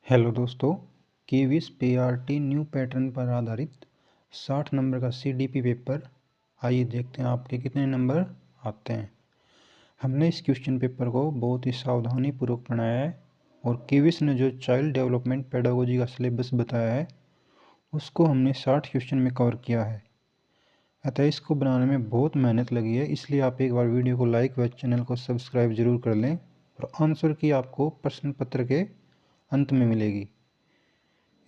Hello दोस्तों, KVS PRT new pattern पर आधारित 60 नंबर का सीडीपी पेपर। आइए देखते हैं आपके कितने नंबर आते हैं। हमने इस क्वेश्चन पेपर को बहुत ही सावधानी पूर्वक बनाया है और केवीएस ने जो चाइल्ड डेवलपमेंट पेडागोजी का सिलेबस बताया है उसको हमने 60 क्वेश्चन में कवर किया है। अतः इसको बनाने में बहुत मेहनत लगी है, इसलिए आप एक बार वीडियो को लाइक व चैनल को सब्सक्राइब जरूर कर लें और आंसर की आपको प्रश्न पत्र के अंत में मिलेगी।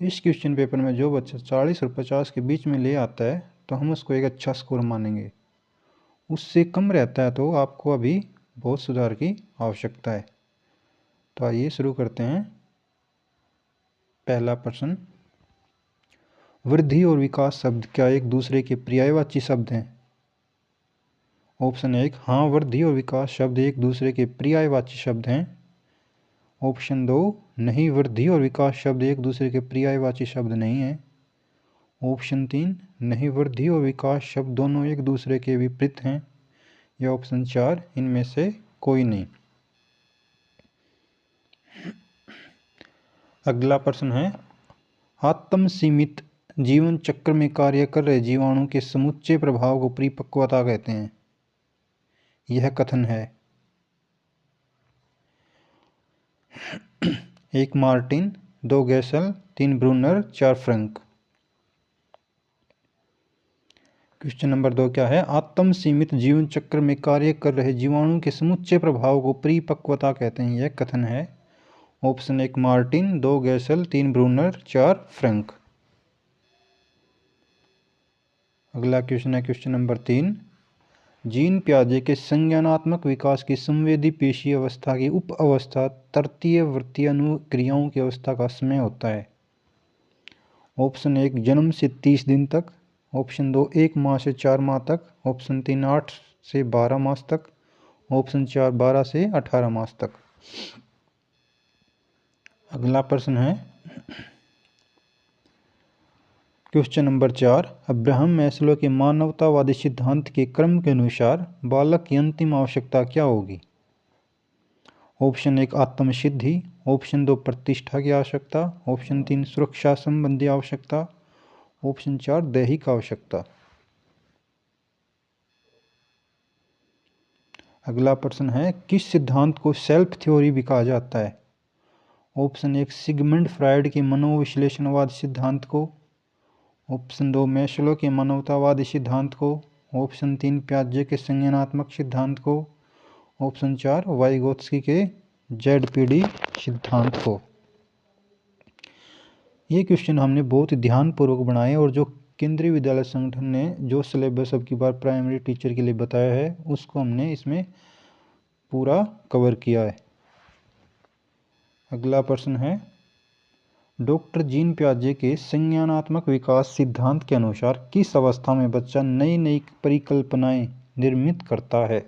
इस क्वेश्चन पेपर में जो बच्चा 40 और 50 के बीच में ले आता है तो हम उसको एक अच्छा स्कोर मानेंगे। उससे कम रहता है तो आपको अभी बहुत सुधार की आवश्यकता है। तो आइए शुरू करते हैं। पहला प्रश्न, वृद्धि और विकास शब्द क्या एक दूसरे के पर्यायवाची शब्द हैं? ऑप्शन 1, हाँ, वृद्धि और विकास शब्द एक दूसरे के पर्यायवाची शब्द हैं। ऑप्शन 2, नहीं, वृद्धि और विकास शब्द एक दूसरे के पर्यायवाची शब्द नहीं हैं। ऑप्शन 3, नहीं, वृद्धि और विकास शब्द दोनों एक दूसरे के विपरीत हैं। या ऑप्शन 4, इनमें से कोई नहीं। अगला प्रश्न है, आत्म सीमित जीवन चक्र में कार्य कर रहे जीवाणु के समुच्चय प्रभाव को परिपक्वता कहते हैं। यह कथन है 1 Martin, 2 गैसल, 3 Brunner, 4 Frank. Question number 2 क्या है? आत्म सीमित जीवन चक्र में कार्य कर रहे जीवाणु के समुच्चय प्रभाव को परिपक्वता कहते हैं। यह कथन है ऑप्शन 1 मार्टिन, 2 गैसल, 3 ब्रूनर, 4 फ्रंक। अगला क्वेश्चन है क्वेश्चन नंबर 3, जीन प्याजे के संज्ञानात्मक विकास की संवेदी पेशी अवस्था की उप अवस्था तृतीय वृत्तीय अनुक्रियाओं की अवस्था का समय होता है। ऑप्शन 1 जन्म से 30 दिन तक, ऑप्शन 2 1 माह से 4 माह तक, ऑप्शन 3 8 से 12 मास तक, ऑप्शन 4 12 से 18 मास तक। अगला प्रश्न है क्वेश्चन नंबर 4, अब्राहम मैस्लो के मानवतावादी सिद्धांत के क्रम के अनुसार बालक की अंतिम आवश्यकता क्या होगी? ऑप्शन 1 आत्मसिद्धि, ऑप्शन 2 प्रतिष्ठा की आवश्यकता, ऑप्शन 3 सुरक्षा संबंधी आवश्यकता, ऑप्शन 4 दैहिक आवश्यकता। अगला प्रश्न है, किस सिद्धांत को सेल्फ थ्योरी भी कहा जाता है? ऑप्शन 1 सिगमंड फ्रायड के मनोविश्लेषणवाद सिद्धांत को, ऑप्शन 2 मैस्लो के मानवतावादी सिद्धांत को, ऑप्शन 3 प्याजे के संज्ञानात्मक सिद्धांत को, ऑप्शन 4 वाइगोत्स्की के जेडपीडी सिद्धांत को। ये क्वेश्चन हमने बहुत ही ध्यानपूर्वक बनाए और जो केंद्रीय विद्यालय संगठन ने जो सिलेबस अब की बार प्राइमरी टीचर के लिए बताया है उसको हमने इसमें पूरा कवर किया है। अगला प्रश्न है, डॉक्टर जीन प्याजे के संज्ञानात्मक विकास सिद्धांत के अनुसार किस अवस्था में बच्चा नई नई परिकल्पनाएं निर्मित करता है?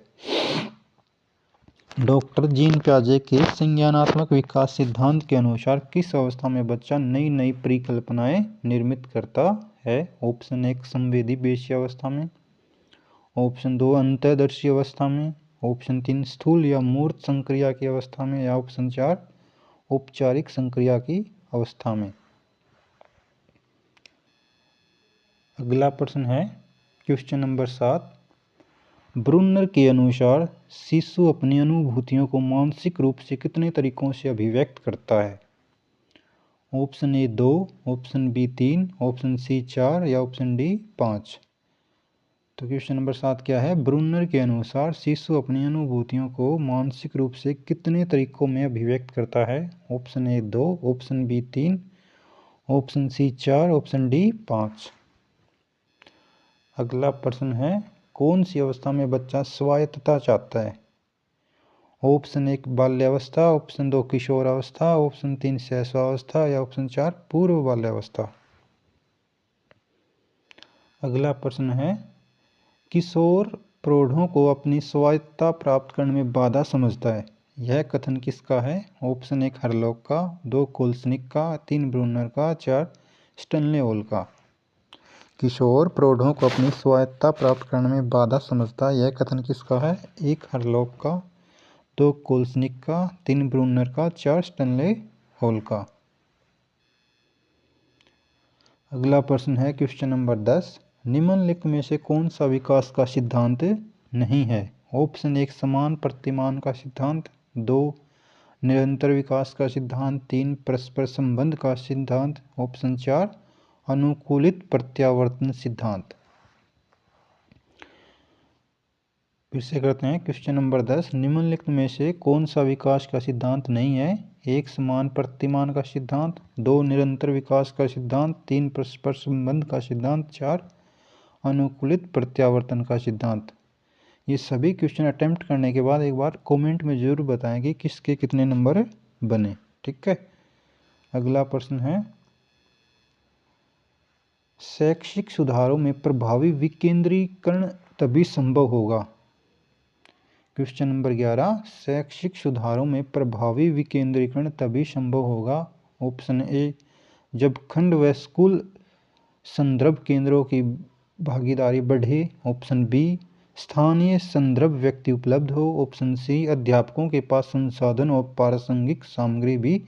डॉक्टर जीन प्याजे के संज्ञानात्मक विकास सिद्धांत के अनुसार किस अवस्था में बच्चा नई नई परिकल्पनाएं निर्मित करता है? ऑप्शन 1 संवेदी पेशी अवस्था में, ऑप्शन 2 अंतःदर्शी अवस्था में, ऑप्शन 3 स्थूल या मूर्त संक्रिया की अवस्था में, या ऑप्शन 4 औपचारिक संक्रिया की अवस्था में। अगला प्रश्न है क्वेश्चन नंबर 7, ब्रूनर के अनुसार शिशु अपनी अनुभूतियों को मानसिक रूप से कितने तरीकों से अभिव्यक्त करता है? Option A 2, option B 3, option C 4, या ऑप्शन डी 5। तो क्वेश्चन नंबर 7 क्या है? ब्रूनर के अनुसार शिशु अपनी अनुभूतियों को मानसिक रूप से कितने तरीकों में अभिव्यक्त करता है? Option A 2, option B 3, option C 4, option D 5। अगला प्रश्न है, कौन सी अवस्था में बच्चा स्वायत्तता चाहता है? ऑप्शन 1 बाल्यावस्था, ऑप्शन 2 किशोरावस्था, ऑप्शन 3 शैशवावस्था, या ऑप्शन 4 पूर्व बाल्यावस्था। अगला प्रश्न है, किशोर प्रौढ़ों को अपनी स्वायत्तता प्राप्त करने में बाधा समझता है। यह कथन किसका है? ऑप्शन 1 हरलॉक का, 2 कोल्सनिक का, 3 ब्रूनर का, 4 स्टैनले हॉल का। किशोर प्रौढ़ों को अपनी स्वायत्तता प्राप्त करने में बाधा समझता है, यह कथन किसका है? 1 हरलॉक का, 2 कोल्सनिक का, 3 ब्रूनर का, 4 स्टैनले हॉल का। अगला प्रश्न है क्वेश्चन नंबर 10, निम्नलिखित में से कौन सा विकास का सिद्धांत नहीं है? ऑप्शन 1 समान प्रतिमान का सिद्धांत, 2 निरंतर विकास का सिद्धांत, 3 परस्पर संबंध का सिद्धांत, ऑप्शन 4 अनुकूलित प्रत्यावर्तन सिद्धांत। फिर से करते हैं क्वेश्चन नंबर 10, निम्नलिखित में से कौन सा विकास का सिद्धांत नहीं है? 1 समान प्रतिमान का सिद्धांत, 2 निरंतर विकास का सिद्धांत, 3 परस्पर संबंध का सिद्धांत, 4 अनुकूलित प्रत्यावर्तन का सिद्धांत। ये सभी क्वेश्चन अटेम्प्ट करने के बाद एक बार कमेंट में जरूर बताएं कि किसके कितने नंबर बने। ठीक है, अगला प्रश्न है, शैक्षिक सुधारों में प्रभावी विकेंद्रीकरण तभी संभव होगा। क्वेश्चन नंबर 11, शैक्षिक सुधारों में प्रभावी विकेंद्रीकरण तभी संभव होगा। ऑप्शन ए जब खंड व स्कूल संदर्भ केंद्रों की भागीदारी बढ़े, ऑप्शन बी स्थानीय संदर्भ व्यक्ति उपलब्ध हो, ऑप्शन सी अध्यापकों के पास संसाधन और प्रासंगिक सामग्री भी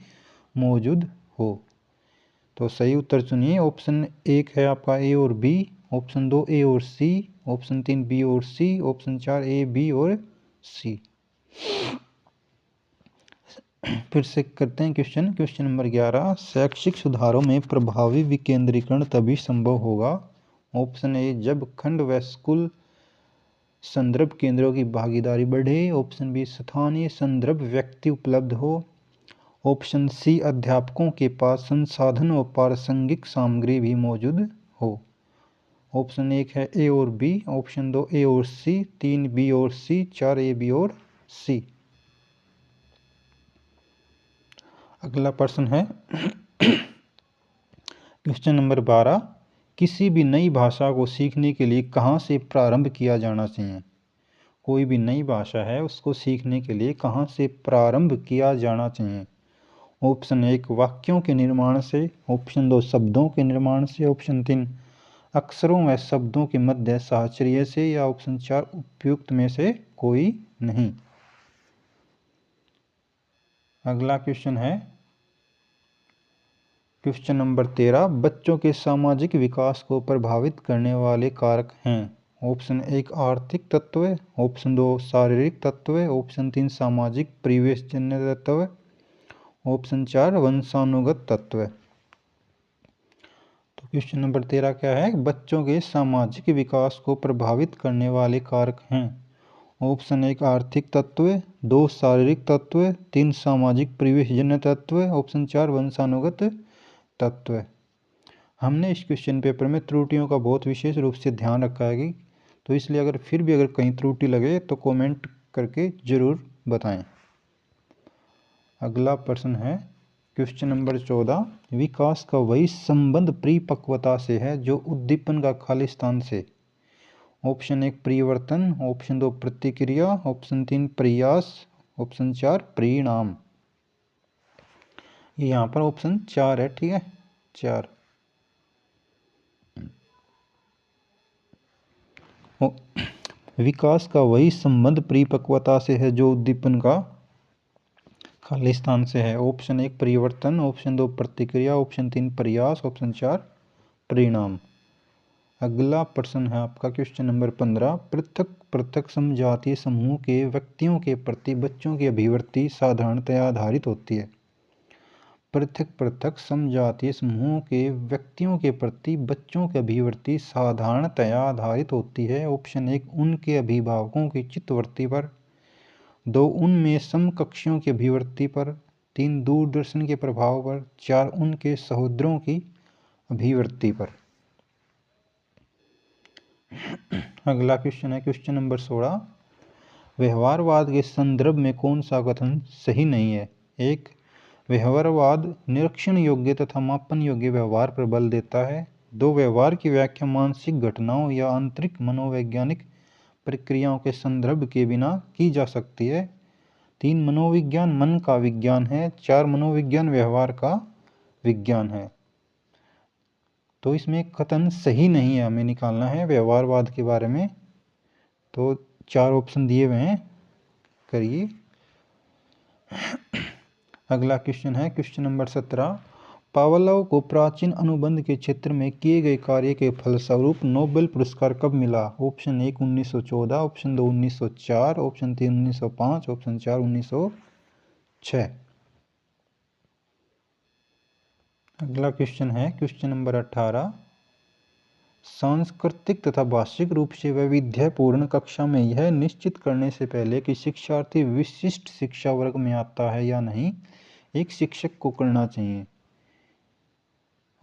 मौजूद हो। तो सही उत्तर चुनिए। ऑप्शन 1 है आपका ए और बी, ऑप्शन 2 ए और सी, ऑप्शन 3 बी और सी, ऑप्शन 4 ए बी और सी। फिर से करते हैं क्वेश्चन नंबर 11, शैक्षिक सुधारों में प्रभावी विकेंद्रीकरण तभी संभव होगा। ऑप्शन ए जब खंड व स्कूल संदर्भ केंद्रों की भागीदारी बढ़े, ऑप्शन बी स्थानीय संदर्भ व्यक्ति उपलब्ध हो, ऑप्शन सी अध्यापकों के पास संसाधन और प्रासंगिक सामग्री भी मौजूद हो। ऑप्शन 1 है ए और बी, ऑप्शन 2 ए और सी, 3 बी और सी, 4 ए बी और सी। अगला प्रश्न है क्वेश्चन नंबर 12, किसी भी नई भाषा को सीखने के लिए कहाँ से प्रारंभ किया जाना चाहिए? कोई भी नई भाषा है उसको सीखने के लिए कहाँ से प्रारंभ किया जाना चाहिए? ऑप्शन 1 वाक्यों के निर्माण से, ऑप्शन 2 शब्दों के निर्माण से, ऑप्शन 3 अक्षरों व शब्दों के मध्य साहचर्य से, या ऑप्शन 4 उपयुक्त में से कोई नहीं। अगला क्वेश्चन है क्वेश्चन नंबर 13, बच्चों के सामाजिक विकास को प्रभावित करने वाले कारक हैं। ऑप्शन 1 आर्थिक तत्व, ऑप्शन 2 शारीरिक तत्व, ऑप्शन 3 सामाजिक परिवेशजन्य तत्व, ऑप्शन 4 वंशानुगत तत्व। तो क्वेश्चन नंबर 13 क्या है? बच्चों के सामाजिक विकास को प्रभावित करने वाले कारक हैं। ऑप्शन 1 आर्थिक तत्व, 2 शारीरिक तत्व, 3 सामाजिक परिवेशजन्य तत्व, ऑप्शन 4 वंशानुगत तत्व। हमने इस क्वेश्चन पेपर में त्रुटियों का बहुत विशेष रूप से ध्यान रखा है, तो इसलिए अगर कहीं त्रुटि लगे तो कमेंट करके जरूर बताएं। अगला प्रश्न है क्वेश्चन नंबर 14, विकास का वही संबंध परिपक्वता से है जो उद्दीपन का खालिस्तान से। ऑप्शन 1 परिवर्तन, ऑप्शन 2 प्रतिक्रिया, ऑप्शन 3 प्रयास, ऑप्शन 4 परिणाम। ये यहाँ पर ऑप्शन 4 है, ठीक है, 4। विकास का वही संबंध परिपक्वता से है जो उद्दीपन का खालिस्तान से है। ऑप्शन 1 परिवर्तन, ऑप्शन 2 प्रतिक्रिया, ऑप्शन 3 प्रयास, ऑप्शन 4 परिणाम। अगला प्रश्न है आपका क्वेश्चन नंबर 15, पृथक पृथक समजातीय समूह के व्यक्तियों के प्रति बच्चों की अभिवृत्ति साधारणतया आधारित होती है। पृथक पृथक समजातीय समूहों के व्यक्तियों के प्रति बच्चों की अभिवृत्ति साधारणतया आधारित होती है। ऑप्शन 1 उनके अभिभावकों की चित्तवृत्ति पर, 2 उनमें समकक्षियों की अभिवृत्ति पर, 3 दूरदर्शन के प्रभाव पर, 4 उनके सहोदरों की अभिवृत्ति पर। अगला क्वेश्चन है क्वेश्चन नंबर 16, व्यवहारवाद के संदर्भ में कौन सा कथन सही नहीं है? 1 व्यवहारवाद निरीक्षण योग्य तथा मापन योग्य व्यवहार पर बल देता है। 2 व्यवहार की व्याख्या मानसिक घटनाओं या आंतरिक मनोवैज्ञानिक प्रक्रियाओं के संदर्भ के बिना की जा सकती है। 3 मनोविज्ञान मन का विज्ञान है। 4 मनोविज्ञान व्यवहार का विज्ञान है। तो इसमें कथन सही नहीं है, हमें निकालना है व्यवहारवाद के बारे में। तो 4 ऑप्शन दिए हुए हैं, करिए। अगला क्वेश्चन है क्वेश्चन नंबर 17, पावलोव को प्राचीन अनुबंध के क्षेत्र में किए गए कार्य के फलस्वरूप नोबेल पुरस्कार कब मिला? Option 1 1914, option 2 1904, option 3 1905, option 4 1906। अगला क्वेश्चन है क्वेश्चन नंबर 18। सांस्कृतिक तथा भाषिक रूप से वैविध्यपूर्ण कक्षा में यह निश्चित करने से पहले कि शिक्षार्थी विशिष्ट शिक्षा वर्ग में आता है या नहीं, एक शिक्षक को करना चाहिए।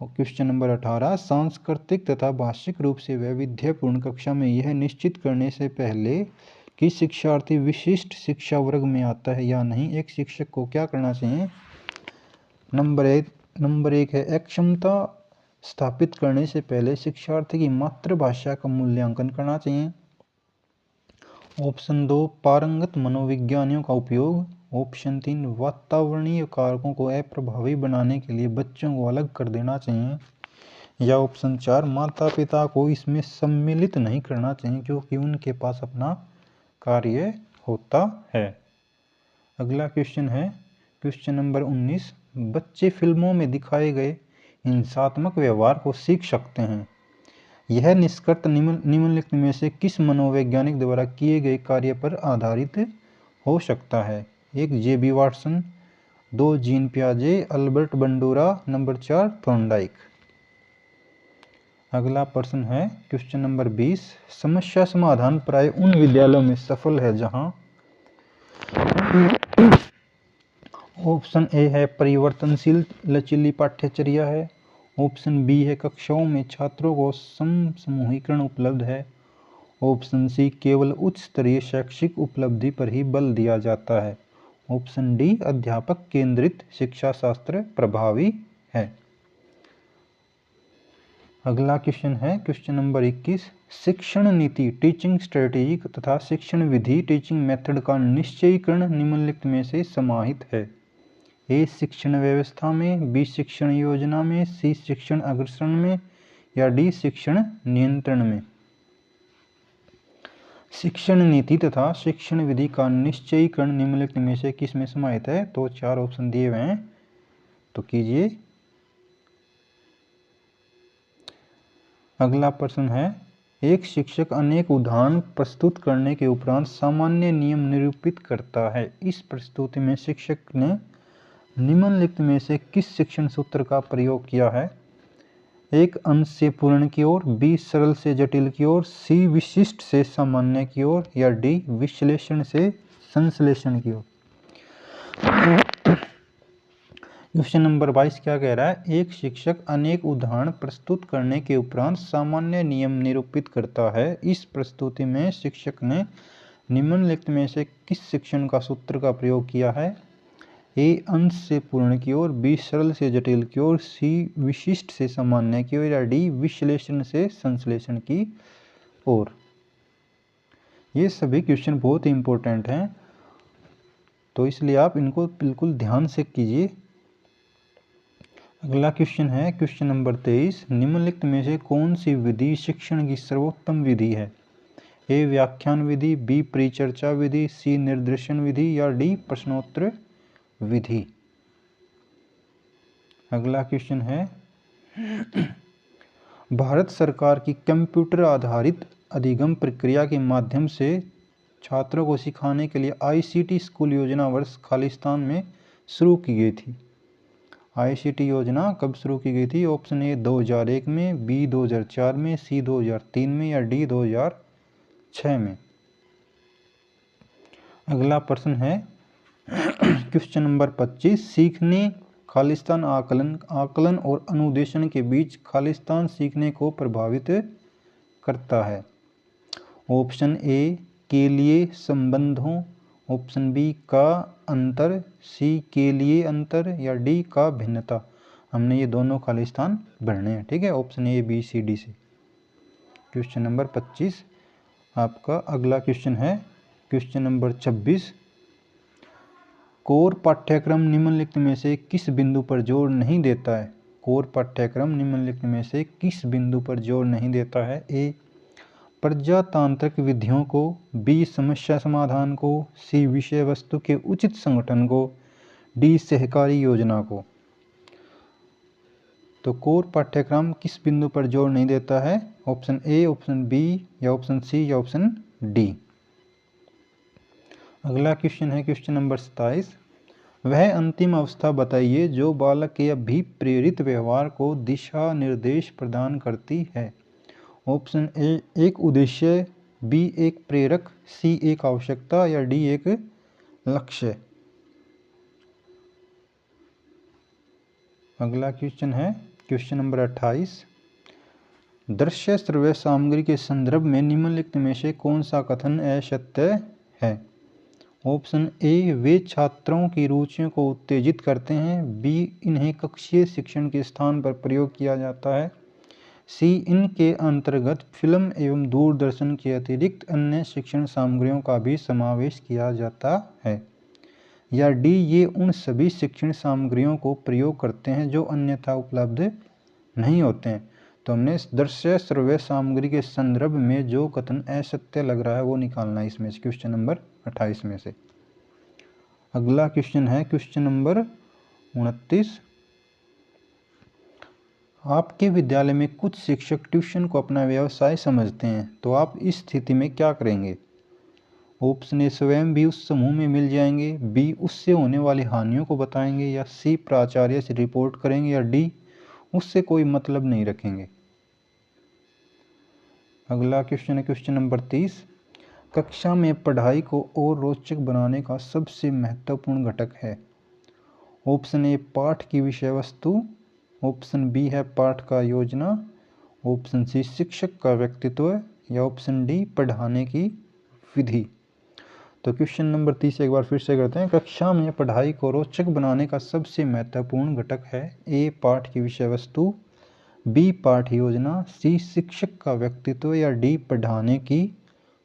Question number 18। सांस्कृतिक तथा भाषिक रूप से वैविध्यपूर्ण कक्षा में यह निश्चित करने से पहले कि शिक्षार्थी विशिष्ट शिक्षा वर्ग में आता है या नहीं, एक शिक्षक को क्या करना चाहिए? नंबर एक है अक्षमता स्थापित करने से पहले शिक्षार्थी की मातृभाषा का मूल्यांकन करना चाहिए। ऑप्शन 2 पारंगत मनोविज्ञानियों का उपयोग। ऑप्शन 3 वातावरणीय कारकों को अप्रभावी बनाने के लिए बच्चों को अलग कर देना चाहिए। या ऑप्शन 4 माता पिता को इसमें सम्मिलित नहीं करना चाहिए क्योंकि उनके पास अपना कार्य होता है। अगला क्वेश्चन है क्वेश्चन नंबर 19। बच्चे फिल्मों में दिखाए गए हिंसात्मक व्यवहार को सीख सकते हैं। यह निष्कर्ष निम्नलिखित में से किस मनोवैज्ञानिक द्वारा किए गए कार्य पर आधारित हो सकता है? 1 जे.बी. वाटसन, 2 जीन पियाजे, अल्बर्ट बंडूरा, नंबर 4 थॉर्नडाइक। अगला प्रश्न है क्वेश्चन नंबर 20। समस्या समाधान प्राय उन विद्यालयों में सफल है जहां ऑप्शन ए है परिवर्तनशील लचीली पाठ्यचर्या है। ऑप्शन बी है कक्षाओं में छात्रों को समूहीकरण उपलब्ध है। ऑप्शन सी केवल उच्च स्तरीय शैक्षिक उपलब्धि पर ही बल दिया जाता है। ऑप्शन डी अध्यापक केंद्रित शिक्षा शास्त्र प्रभावी है। अगला क्वेश्चन है क्वेश्चन नंबर 21। शिक्षण नीति टीचिंग स्ट्रेटेजी तथा शिक्षण विधि टीचिंग मेथड का निश्चयीकरण निम्नलिखित में से समाहित है। ए शिक्षण व्यवस्था में, बी शिक्षण योजना में, सी शिक्षण अग्रसरण में, या डी शिक्षण नियंत्रण में। शिक्षण नीति तथा शिक्षण विधि का निश्चयीकरण निम्नलिखित में से किस में समाहित है? तो 4 ऑप्शन दिए हुए हैं, तो कीजिए। अगला प्रश्न है एक शिक्षक अनेक उदाहरण प्रस्तुत करने के उपरांत सामान्य नियम निरूपित करता है। इस प्रस्तुति में शिक्षक ने निम्नलिखित में से किस शिक्षण सूत्र का प्रयोग किया है? 1 अंश से पूर्ण की ओर, बी सरल से जटिल की ओर, सी विशिष्ट से सामान्य की ओर, या डी विश्लेषण से संश्लेषण की ओर। क्वेश्चन नंबर 22 क्या कह रहा है? एक शिक्षक अनेक उदाहरण प्रस्तुत करने के उपरांत सामान्य नियम निरूपित करता है। इस प्रस्तुति में शिक्षक ने निम्नलिखित में से किस शिक्षण का सूत्र का प्रयोग किया है? ए अंश से पूर्ण की ओर, बी सरल से जटिल की ओर, सी विशिष्ट से सामान्य की ओर, या डी विश्लेषण से संश्लेषण की ओर। ये सभी क्वेश्चन बहुत ही इंपॉर्टेंट हैं, तो इसलिए आप इनको बिल्कुल ध्यान से कीजिए। अगला क्वेश्चन है क्वेश्चन नंबर 23। निम्नलिखित में से कौन सी विधि शिक्षण की सर्वोत्तम विधि है? ए व्याख्यान विधि, बी परिचर्चा विधि, सी निर्देशन विधि, या डी प्रश्नोत्तर विधि। अगला क्वेश्चन है भारत सरकार की कंप्यूटर आधारित अधिगम प्रक्रिया के माध्यम से छात्रों को सिखाने के लिए आईसीटी स्कूल योजना वर्ष खालिस्तान में शुरू की गई थी। आईसीटी योजना कब शुरू की गई थी? ऑप्शन ए 2001 में, बी 2004 में, सी 2003 में, या डी 2006 में। अगला प्रश्न है क्वेश्चन नंबर 25। सीखने खालिस्तान आकलन और अनुदेशन के बीच खालिस्तान सीखने को प्रभावित करता है। ऑप्शन ए के लिए संबंधों, ऑप्शन बी का अंतर, सी के लिए अंतर, या डी का भिन्नता। हमने ये दोनों खालिस्तान भरने हैं, ठीक है, option A B C D से। क्वेश्चन नंबर 25 आपका। अगला क्वेश्चन है क्वेश्चन नंबर 26। कोर पाठ्यक्रम निम्नलिखित में से किस बिंदु पर जोर नहीं देता है? कोर पाठ्यक्रम निम्नलिखित में से किस बिंदु पर जोर नहीं देता है? ए प्रजातांत्रिक विधियों को, बी समस्या समाधान को, सी विषय वस्तु के उचित संगठन को, डी सहकारी योजना को। तो कोर पाठ्यक्रम किस बिंदु पर जोर नहीं देता है? ऑप्शन ए, ऑप्शन बी या ऑप्शन सी या ऑप्शन डी। अगला क्वेश्चन है क्वेश्चन नंबर 27। वह अंतिम अवस्था बताइए जो बालक के अभिप्रेरित व्यवहार को दिशा निर्देश प्रदान करती है। ऑप्शन ए एक उद्देश्य, बी एक प्रेरक, सी एक आवश्यकता या डी एक लक्ष्य। अगला क्वेश्चन है क्वेश्चन नंबर 28। दृश्य श्रव्य सामग्री के संदर्भ में निम्नलिखित में से कौन सा कथन असत्य है? ऑप्शन ए वे छात्रों की रुचियों को उत्तेजित करते हैं, बी इन्हें कक्षीय शिक्षण के स्थान पर प्रयोग किया जाता है, सी इनके अंतर्गत फिल्म एवं दूरदर्शन के अतिरिक्त अन्य शिक्षण सामग्रियों का भी समावेश किया जाता है, या डी ये उन सभी शिक्षण सामग्रियों को प्रयोग करते हैं जो अन्यथा उपलब्ध नहीं होते हैं। तो हमने दृश्य श्रव्य सामग्री के संदर्भ में जो कथन असत्य लग रहा है वो निकालना है इसमें से, क्वेश्चन नंबर 28 में से। अगला क्वेश्चन है क्वेश्चन नंबर 29। आपके विद्यालय में कुछ शिक्षक ट्यूशन को अपना व्यवसाय समझते हैं, तो आप इस स्थिति में क्या करेंगे? ऑप्शन ए स्वयं भी उस समूह में मिल जाएंगे, बी उससे होने वाली हानियों को बताएंगे, या सी प्राचार्य से रिपोर्ट करेंगे, या डी उससे कोई मतलब नहीं रखेंगे। अगला क्वेश्चन है क्वेश्चन नंबर 30। कक्षा में पढ़ाई को और रोचक बनाने का सबसे महत्वपूर्ण घटक है। ऑप्शन ए पाठ की विषय वस्तु, ऑप्शन बी है पाठ का योजना, ऑप्शन सी शिक्षक का व्यक्तित्व, या ऑप्शन डी पढ़ाने की विधि। तो क्वेश्चन नंबर 30 एक बार फिर से करते हैं। कक्षा में पढ़ाई को रोचक बनाने का सबसे महत्वपूर्ण घटक है ए पाठ की विषय वस्तु, बी पाठ योजना, सी शिक्षक का व्यक्तित्व, या डी पढ़ाने की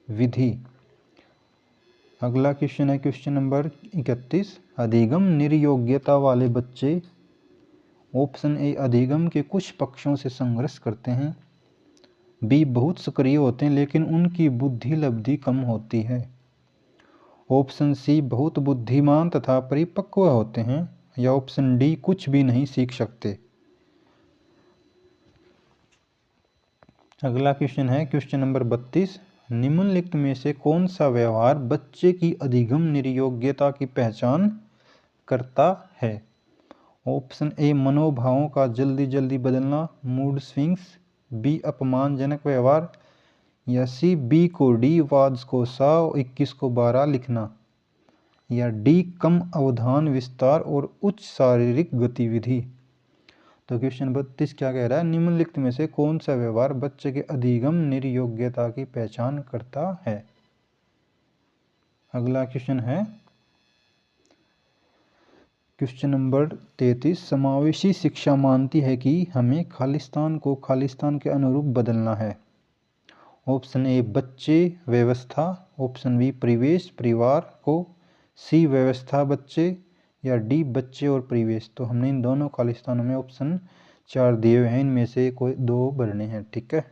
विधि। अगला क्वेश्चन है क्वेश्चन नंबर 31। अधिगम निर्योग्यता वाले बच्चे ऑप्शन ए अधिगम के कुछ पक्षों से संघर्ष करते हैं, बी बहुत सक्रिय होते हैं लेकिन उनकी बुद्धि लब्धि कम होती है, ऑप्शन सी बहुत बुद्धिमान तथा परिपक्व होते हैं, या ऑप्शन डी कुछ भी नहीं सीख सकते। अगला क्वेश्चन है क्वेश्चन नंबर 32। निम्नलिखित में से कौन सा व्यवहार बच्चे की अधिगम निर्योग्यता की पहचान करता है? ऑप्शन ए मनोभावों का जल्दी जल्दी बदलना, मूड स्विंग्स, बी अपमानजनक व्यवहार, या सी बी को डी वाद्स को सा 21 को 12 लिखना, या डी कम अवधान विस्तार और उच्च शारीरिक गतिविधि। तो क्वेश्चन 32 क्या कह रहा है? निम्नलिखित में से कौन सा व्यवहार बच्चे के अधिगम निर्योग्यता की पहचान करता है? अगला क्वेश्चन है क्वेश्चन नंबर 33। समावेशी शिक्षा मानती है कि हमें खालिस्तान को खालिस्तान के अनुरूप बदलना है। ऑप्शन ए बच्चे व्यवस्था, ऑप्शन बी परिवेश परिवार को, सी व्यवस्था बच्चे, या डी बच्चे और परिवेश। तो हमने इन दोनों खालिस्तानों में ऑप्शन 4 दिए हुए हैं, इनमें से कोई 2 भरने हैं, ठीक है।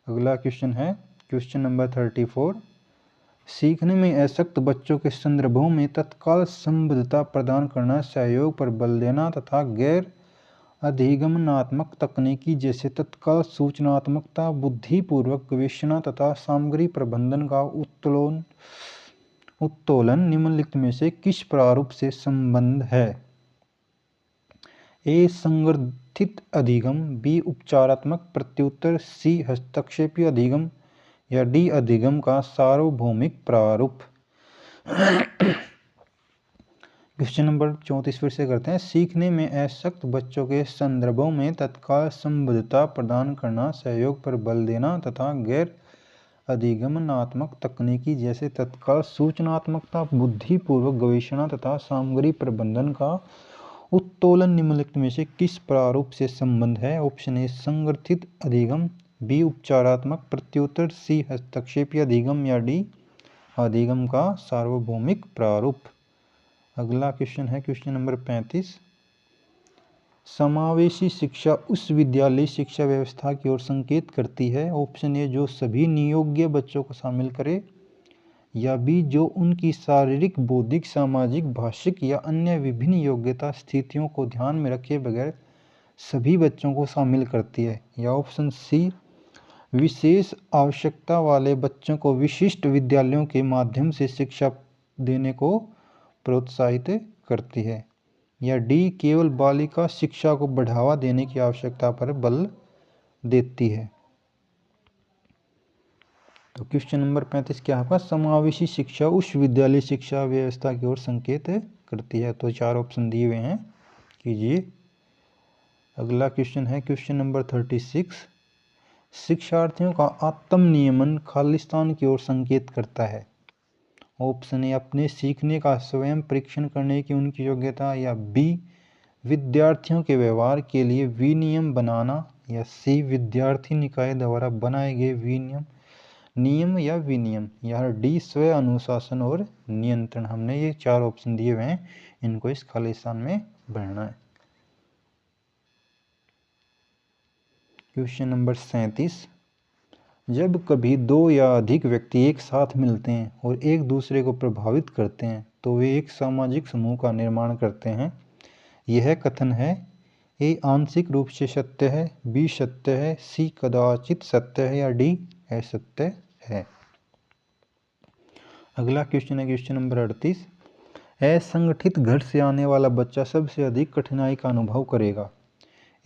अगला क्वेश्चन है क्वेश्चन नंबर 34। सीखने में आसक्त बच्चों के संदर्भों में तत्काल संबद्धता प्रदान करना, सहयोग पर बल देना तथा गैर अधिगमनात्मक तकनीकी जैसे तत्काल सूचनात्मकता, बुद्धिपूर्वक गवेषणा तथा सामग्री प्रबंधन का उत्तोलन निम्नलिखित में से किस प्रारूप से संबंध है? ए संगठित अधिगम, बी उपचारात्मक प्रत्युत्तर, सी हस्तक्षेपी अधिगम, या डी अधिगम का सार्वभौमिक प्रारूप। क्वेश्चन नंबर 34 फिर से करते हैं। सीखने में आसक्त बच्चों के संदर्भों में तत्काल संबद्धता प्रदान करना, सहयोग पर बल देना तथा गैर अधिगमनात्मक तकनीकी जैसे तत्काल सूचनात्मकता, बुद्धिपूर्वक गवेषणा तथा सामग्री प्रबंधन का उत्तोलन निम्नलिखित में से किस प्रारूप से संबंध है? ऑप्शन ए संगठित अधिगम, बी उपचारात्मक प्रत्युत्तर, सी हस्तक्षेपी अधिगम, या डी अधिगम का सार्वभौमिक प्रारूप। अगला क्वेश्चन है क्वेश्चन नंबर 35। समावेशी शिक्षा उस विद्यालय शिक्षा व्यवस्था की ओर संकेत करती है। ऑप्शन ए जो सभी नियोग्य बच्चों को शामिल करे, या बी जो उनकी शारीरिक, बौद्धिक, सामाजिक, भाषिक या अन्य विभिन्न योग्यता स्थितियों को ध्यान में रखे बगैर सभी बच्चों को शामिल करती है, या ऑप्शन सी विशेष आवश्यकता वाले बच्चों को विशिष्ट विद्यालयों के माध्यम से शिक्षा देने को प्रोत्साहित करती है, या डी केवल बालिका शिक्षा को बढ़ावा देने की आवश्यकता पर बल देती है। तो क्वेश्चन नंबर 35 क्या है आपका, समावेशी शिक्षा उच्च विद्यालय शिक्षा व्यवस्था की ओर संकेत करती है। तो 4 ऑप्शन दिए हुए हैं, कीजिए। अगला क्वेश्चन है क्वेश्चन नंबर 36, शिक्षार्थियों का आत्म नियमन खालिस्तान की ओर संकेत करता है। ऑप्शन ए अपने सीखने का स्वयं परीक्षण करने की उनकी योग्यता, या बी विद्यार्थियों के व्यवहार के लिए विनियम बनाना, या सी विद्यार्थी निकाय द्वारा बनाए गए विनियम नियम या विनियम, या डी स्व अनुशासन और नियंत्रण। हमने ये 4 ऑप्शन दिए हुए हैं, इनको इस खालिस्तान में भरना है। क्वेश्चन नंबर 37, जब कभी दो या अधिक व्यक्ति एक साथ मिलते हैं और एक दूसरे को प्रभावित करते हैं तो वे एक सामाजिक समूह का निर्माण करते हैं। यह कथन है ए आंशिक रूप से सत्य है, बी सत्य है, सी कदाचित सत्य है, या डी असत्य है। अगला क्वेश्चन है क्वेश्चन नंबर 38, असंगठित घर से आने वाला बच्चा सबसे अधिक कठिनाई का अनुभव करेगा।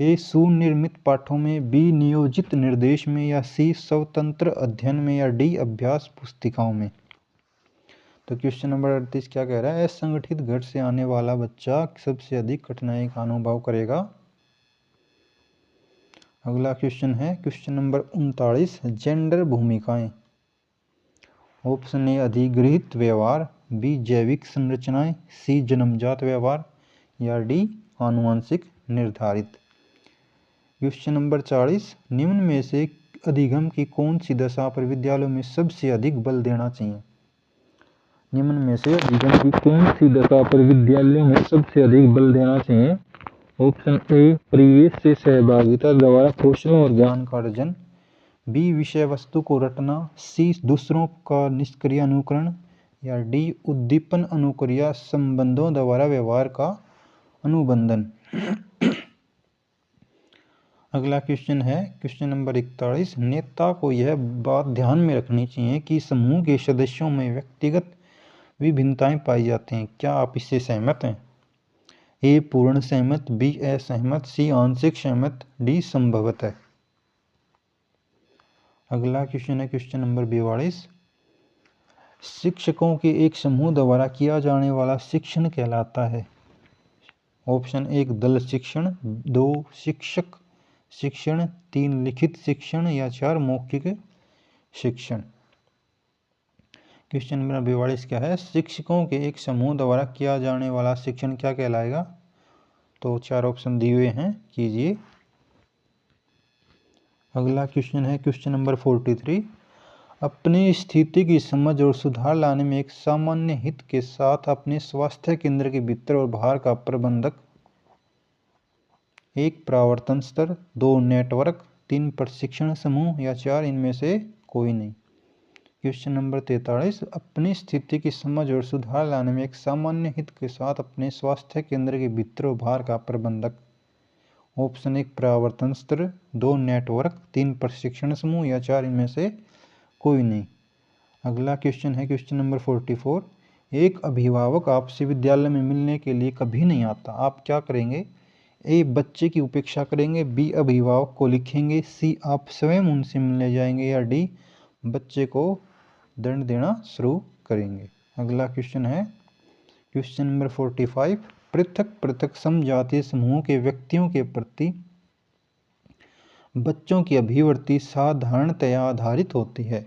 ए सुनिर्मित पाठों में, बी नियोजित निर्देश में, या सी स्वतंत्र अध्ययन में, या डी अभ्यास पुस्तिकाओं में। तो क्वेश्चन नंबर 38 क्या कह रहा है, असंगठित घर से आने वाला बच्चा सबसे अधिक कठिनाई का अनुभव करेगा। अगला क्वेश्चन है क्वेश्चन नंबर 39, जेंडर भूमिकाएं। ऑप्शन ए अधिगृहित व्यवहार, बी जैविक संरचनाएं, सी जन्मजात व्यवहार, या डी आनुवंशिक निर्धारित। क्वेश्चन नंबर 40, निम्न में से अधिगम की कौन सी दशा पर विद्यालयों में सबसे अधिक बल देना चाहिए। निम्न में से अधिगम की कौन सी दशा पर विद्यालयों में सबसे अधिक बल देना चाहिए। ऑप्शन ए परिवेश से सहभागिता द्वारा कौशलों और ज्ञान का अर्जन, बी विषय वस्तु को रटना, सी दूसरों का निष्क्रिय अनुकरण, या डी उद्दीपन अनुक्रिया संबंधों द्वारा व्यवहार का अनुबंधन। अगला क्वेश्चन है क्वेश्चन नंबर 41, नेता को यह बात ध्यान में रखनी चाहिए कि समूह के सदस्यों में व्यक्तिगत विभिन्नताएं पाई जाती हैं। क्या आप इससे सहमत हैं। ए पूर्ण सहमत, बी असहमत, सी आंशिक सहमत, डी संभवतः। अगला क्वेश्चन है क्वेश्चन नंबर 42, शिक्षकों के एक समूह द्वारा किया जाने वाला शिक्षण कहलाता है। ऑप्शन 1 दल शिक्षण, 2 शिक्षक शिक्षण, 3 लिखित शिक्षण, या 4 मौखिक शिक्षण। क्वेश्चन नंबर 42 क्या है, शिक्षकों के एक समूह द्वारा किया जाने वाला शिक्षण क्या कहलाएगा। तो 4 ऑप्शन दिए हुए हैं, कीजिए। अगला क्वेश्चन है क्वेश्चन नंबर 43, अपनी स्थिति की समझ और सुधार लाने में एक सामान्य हित के साथ अपने स्वास्थ्य केंद्र के भीतर और बाहर का प्रबंधक। 1 प्रावर्तन स्तर, 2 नेटवर्क, 3 प्रशिक्षण समूह, या 4 इनमें से कोई नहीं। क्वेश्चन नंबर 43, अपनी स्थिति की समझ और सुधार लाने में एक सामान्य हित के साथ अपने स्वास्थ्य केंद्र के भीतर और बाहर का प्रबंधक। ऑप्शन 1 प्रावर्तन स्तर, 2 नेटवर्क, 3 प्रशिक्षण समूह, या 4 इनमें से कोई नहीं। अगला क्वेश्चन है क्वेश्चन नंबर 44, एक अभिभावक आपसे विद्यालय में मिलने के लिए कभी नहीं आता, आप क्या करेंगे। ए बच्चे की उपेक्षा करेंगे, बी अभिभावक को लिखेंगे, सी आप स्वयं उनसे मिलने जाएंगे, या डी बच्चे को दंड देना शुरू करेंगे। अगला क्वेश्चन है क्वेश्चन नंबर 45, पृथक पृथक समजातीय समूहों के व्यक्तियों के प्रति बच्चों की अभिवृत्ति साधारणतया आधारित होती है।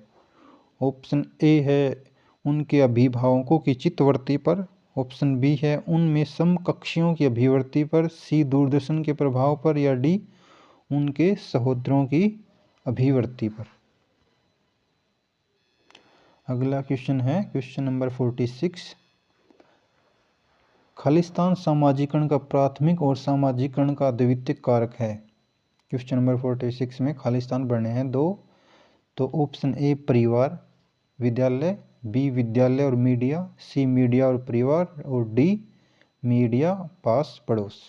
ऑप्शन ए है उनके अभिभावकों की चित्तवृत्ति पर, ऑप्शन बी है उनमें समकक्षियों की अभिवृत्ति पर, सी दूरदर्शन के प्रभाव पर, या डी उनके सहोदरों की अभिवृत्ति पर। अगला क्वेश्चन है क्वेश्चन नंबर 46, खालिस्तान सामाजिकरण का प्राथमिक और सामाजिकरण का द्वितीयक कारक है। क्वेश्चन नंबर 46 में खालिस्तान बढ़ने हैं 2। तो ऑप्शन ए परिवार विद्यालय, बी विद्यालय और मीडिया, सी मीडिया और परिवार, और डी मीडिया पास पड़ोस।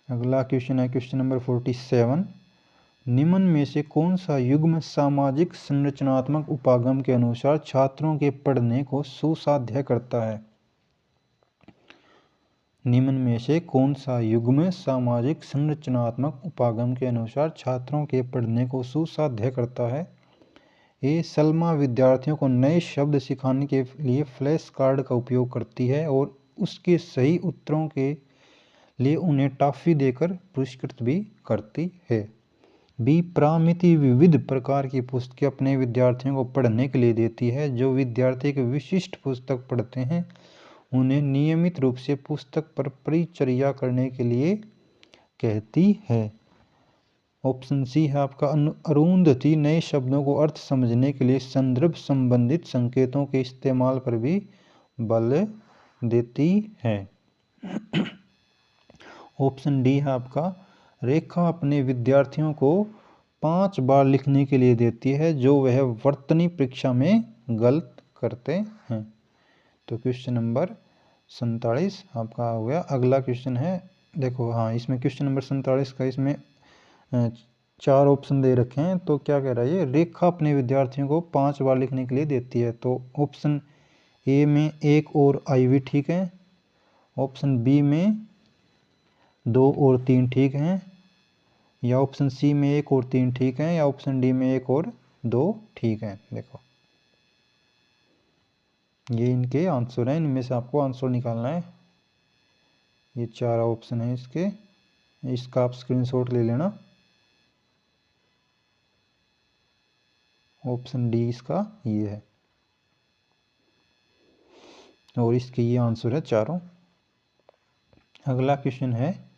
अगला क्वेश्चन है क्वेश्चन नंबर 47। निम्न में से कौन सा युग्म सामाजिक संरचनात्मक उपागम के अनुसार छात्रों के पढ़ने को सुसाध्य करता है? निम्न में से कौन सा युग्म सामाजिक संरचनात्मक उपागम के अनुसार छात्रों के पढ़ने को सुसाध्य करता है? ए सलमा विद्यार्थियों को नए शब्द सिखाने के लिए फ्लैश कार्ड का उपयोग करती है और उसके सही उत्तरों के लिए उन्हें टॉफी देकर पुरस्कृत भी करती है। बी प्रामिति विविध प्रकार की पुस्तकें अपने विद्यार्थियों को पढ़ने के लिए देती है। जो विद्यार्थी एक विशिष्ट पुस्तक पढ़ते हैं उन्हें नियमित रूप से पुस्तक पर परिचर्या करने के लिए कहती है। ऑप्शन सी है आपका अरुंधति नए शब्दों को अर्थ समझने के लिए संदर्भ संबंधित संकेतों के इस्तेमाल पर भी बल देती है। ऑप्शन डी है आपका रेखा अपने विद्यार्थियों को 5 बार लिखने के लिए देती है जो वह वर्तनी परीक्षा में गलत करते हैं। तो क्वेश्चन नंबर 47 आपका हो गया। अगला क्वेश्चन है, देखो हाँ इसमें क्वेश्चन नंबर 47 का इसमें 4 ऑप्शन दे रखे हैं। तो क्या कह रहा है ये, रेखा अपने विद्यार्थियों को 5 बार लिखने के लिए देती है। तो ऑप्शन ए में 1 और आई भी ठीक है, ऑप्शन बी में 2 और 3 ठीक हैं, या ऑप्शन सी में 1 और 3 ठीक हैं, या ऑप्शन डी में 1 और 2 ठीक हैं। देखो ये इनके आंसर हैं, इनमें से आपको आंसर निकालना है। ये 4 ऑप्शन हैं इसके, इसका आप स्क्रीनशॉट ले लेना। ऑप्शन डी इसका ये है और इसके ये आंसर है चारों। अगला क्वेश्चन है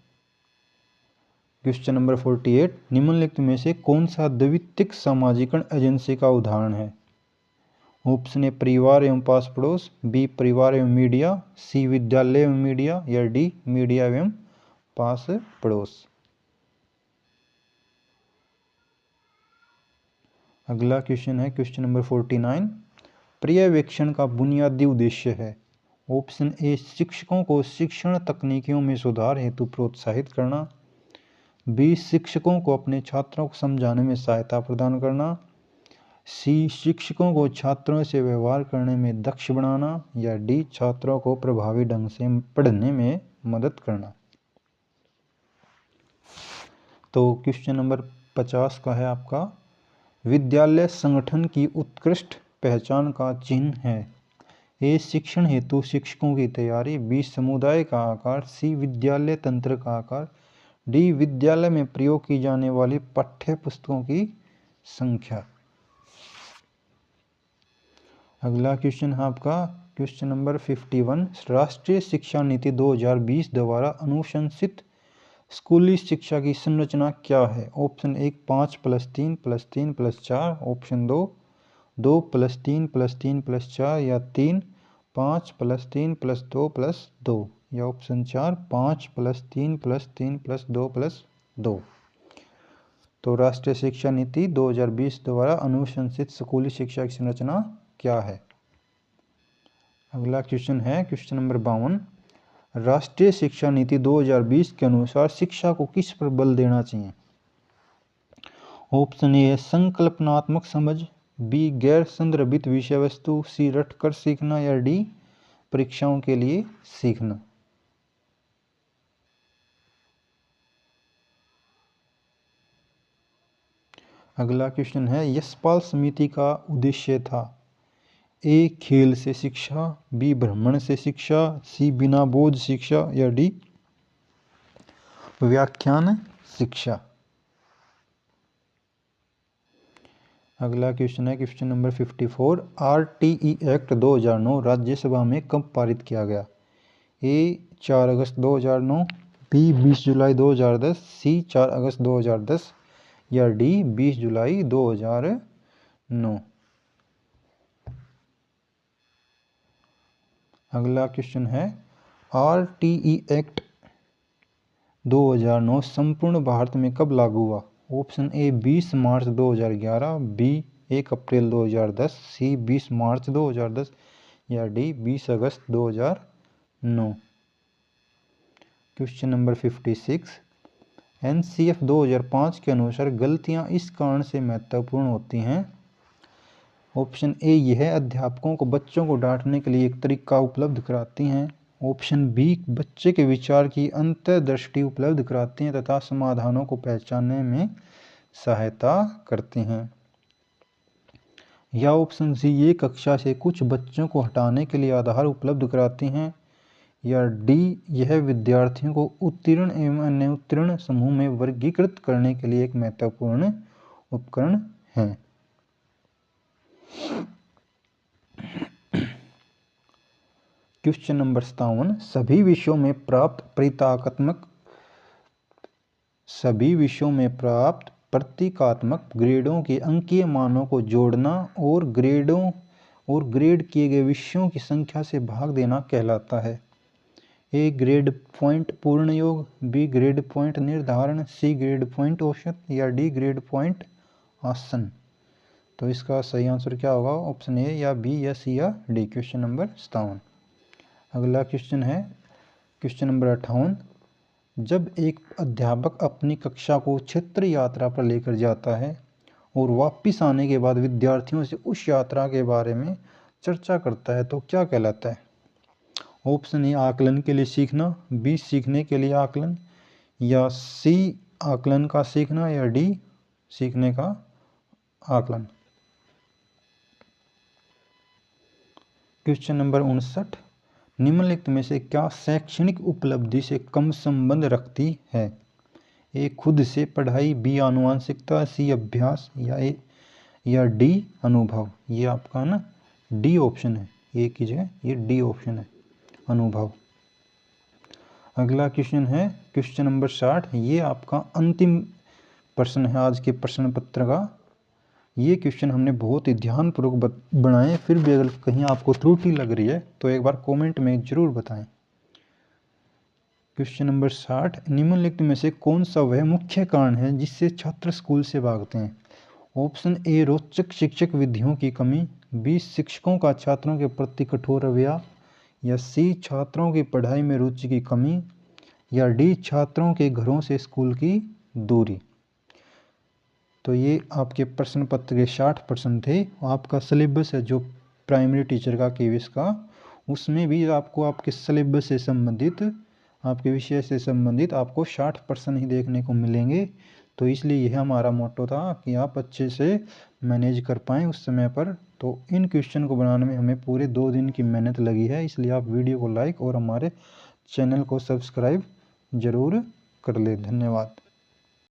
क्वेश्चन नंबर 48। निम्नलिखित में से कौन सा द्वितीयक सामाजिकरण एजेंसी का उदाहरण है? ऑप्शन ए परिवार एवं पास पड़ोस, बी परिवार एवं मीडिया, सी विद्यालय एवं मीडिया, या डी मीडिया एवं पास पड़ोस। अगला क्वेश्चन है क्वेश्चन नंबर 49। पर्यवेक्षण का बुनियादी उद्देश्य है। ऑप्शन ए शिक्षकों को शिक्षण तकनीकियों में सुधार हेतु प्रोत्साहित करना, बी शिक्षकों को अपने छात्रों को समझाने में सहायता प्रदान करना, सी शिक्षकों को छात्रों से व्यवहार करने में दक्ष बनाना, या डी छात्रों को प्रभावी ढंग से पढ़ने में मदद करना। तो क्वेश्चन नंबर 50 का है आपका, विद्यालय संगठन की उत्कृष्ट पहचान का चिन्ह है। ए शिक्षण हेतु शिक्षकों की तैयारी, बी समुदाय का आकार, सी विद्यालय तंत्र का आकार, डी विद्यालय में प्रयोग की जाने वाली पाठ्य पुस्तकों की संख्या। अगला क्वेश्चन है आपका क्वेश्चन नंबर 51। राष्ट्रीय शिक्षा नीति 2020 द्वारा अनुशंसित स्कूली शिक्षा की संरचना क्या है? ऑप्शन 1 5+3+3+4, ऑप्शन 2 2+3+3+4, या 3 5+3+2+2, या ऑप्शन 4 5+3+3+2+2। तो राष्ट्रीय शिक्षा नीति 2020 द्वारा अनुशंसित स्कूली शिक्षा की संरचना क्या है? अगला क्वेश्चन है क्वेश्चन नंबर 52। राष्ट्रीय शिक्षा नीति 2020 के अनुसार शिक्षा को किस पर बल देना चाहिए? ऑप्शन ए संकल्पनात्मक समझ, बी गैर संदर्भित विषय वस्तु, सी रटकर सीखना, या डी परीक्षाओं के लिए सीखना। अगला क्वेश्चन है यशपाल समिति का उद्देश्य था। ए खेल से शिक्षा, बी भ्रमण से शिक्षा, सी बिना बोझ शिक्षा, या डी व्याख्यान शिक्षा। अगला क्वेश्चन है question number 54। RTE act 2009 Rajya Sabha में कब पारित किया गया? ए 4 अगस्त 2009, बी 20 जुलाई 2010, सी 4 अगस्त 2010, या डी 20 जुलाई 2009। अगला क्वेश्चन है आरटीई एक्ट 2009 संपूर्ण भारत में कब लागू हुआ? ऑप्शन ए 20 मार्च 2011, बी 1 अप्रैल 2010, सी 20 मार्च 2010, या डी 20 अगस्त 2009। Question number 56। NCF 2005 के अनुसार गलतियां इस कारण से महत्वपूर्ण होती हैं। ऑप्शन ए यह अध्यापकों को बच्चों को डांटने के लिए एक तरीका उपलब्ध कराती हैं। ऑप्शन बी बच्चे के विचार की अंतर्दृष्टि उपलब्ध कराती हैं तथा समाधानों को पहचानने में सहायता करती हैं। या ऑप्शन सी ये कक्षा से कुछ बच्चों को हटाने के लिए आधार उपलब्ध कराती हैं। या डी यह विद्यार्थियों को उत्तीर्ण एवं अन्य उत्तीर्ण समूह में वर्गीकृत करने के लिए एक महत्वपूर्ण उपकरण है। क्वेश्चन नंबर 57 सभी विषयों में प्राप्त प्रतीकात्मक ग्रेडों के अंकीय मानों को जोड़ना और ग्रेड किए गए विषयों की संख्या से भाग देना कहलाता है। ए ग्रेड पॉइंट पूर्ण योग, बी ग्रेड पॉइंट निर्धारण, सी ग्रेड पॉइंट औसत या डी ग्रेड पॉइंट आसन। तो इसका सही आंसर क्या होगा? ऑप्शन ए या बी या सी या डी। Question number 57। अगला क्वेश्चन है क्वेश्चन नंबर 58। जब एक अध्यापक अपनी कक्षा को क्षेत्र यात्रा पर लेकर जाता है और वापस आने के बाद विद्यार्थियों से उस यात्रा के बारे में चर्चा करता है तो क्या कहलाता है? ऑप्शन ए आकलन के लिए सीखना, बी सीखने के लिए आकलन, या सी आकलन का सीखना, या डी सीखने का आकलन। Question number 59। निम्नलिखित में से क्या शैक्षणिक उपलब्धि से कम संबंध रखती है? ए खुद से पढ़ाई, बी आनुवांशिकता, सी अभ्यास, या डी अनुभव। ये आपका ना डी ऑप्शन है, ए की जगह ये डी ऑप्शन है, अनुभव। अगला क्वेश्चन है क्वेश्चन नंबर 60। ये आपका अंतिम प्रश्न है आज के प्रश्न पत्र का। ये क्वेश्चन हमने बहुत ही ध्यानपूर्वक बनाए, फिर भी अगर कहीं आपको त्रुटि लग रही है तो एक बार कमेंट में जरूर बताएं। Question number 60। निम्नलिखित में से कौन सा वह मुख्य कारण है जिससे छात्र स्कूल से भागते हैं? ऑप्शन ए रोचक शिक्षक विधियों की कमी, बी शिक्षकों का छात्रों के प्रति कठोर रवैया, या सी छात्रों की पढ़ाई में रुचि की कमी, या डी छात्रों के घरों से स्कूल की दूरी। तो ये आपके प्रश्न पत्र के 60 प्रश्न थे। आपका सिलेबस है जो प्राइमरी टीचर का KVS का, उसमें भी आपको आपके सिलेबस से संबंधित, आपके विषय से संबंधित आपको 60 प्रश्न ही देखने को मिलेंगे। तो इसलिए यह हमारा मोटो था कि आप अच्छे से मैनेज कर पाएँ उस समय पर। तो इन क्वेश्चन को बनाने में हमें पूरे 2 दिन की मेहनत लगी है, इसलिए आप वीडियो को लाइक और हमारे चैनल को सब्सक्राइब ज़रूर कर लें। धन्यवाद।